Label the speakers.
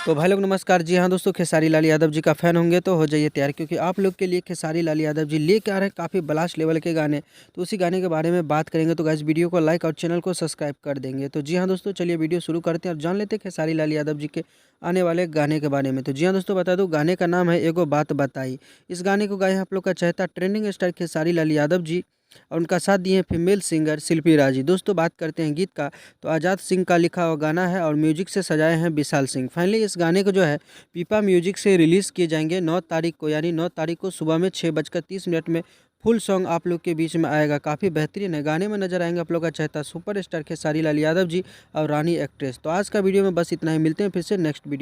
Speaker 1: तो भाई लोग नमस्कार। जी हाँ दोस्तों, खेसारी लाल यादव जी का फ़ैन होंगे तो हो जाइए तैयार, क्योंकि आप लोग के लिए खेसारी लाल यादव जी लेके आ रहे हैं काफ़ी ब्लास्ट लेवल के गाने। तो उसी गाने के बारे में बात करेंगे। तो गाइस वीडियो को लाइक और चैनल को सब्सक्राइब कर देंगे। तो जी हाँ दोस्तों, चलिए वीडियो शुरू करते हैं और जान लेते हैं खेसारी लाल यादव जी के आने वाले गाने के बारे में। तो जी हाँ दोस्तों, बता दूँ गाने का नाम है एगो बात बताई। इस गाने को गाए हैं आप लोग का चहेता ट्रेंडिंग स्टार खेसारी लाल यादव जी, और उनका साथ दिए हैं फीमेल सिंगर शिल्पी राजी। दोस्तों बात करते हैं गीत का, तो आज़ाद सिंह का लिखा हुआ गाना है और म्यूजिक से सजाए हैं विशाल सिंह। फाइनली इस गाने को जो है पीपा म्यूजिक से रिलीज़ किए जाएंगे 9 तारीख को, यानी 9 तारीख को सुबह में 6:30 में फुल सॉन्ग आप लोग के बीच में आएगा। काफ़ी बेहतरीन है। गाने में नजर आएंगे आप लोग का चहेता सुपर स्टार खेसारी लाल यादव जी और रानी एक्ट्रेस। तो आज का वीडियो में बस इतना ही, मिलते हैं फिर से नेक्स्ट वीडियो।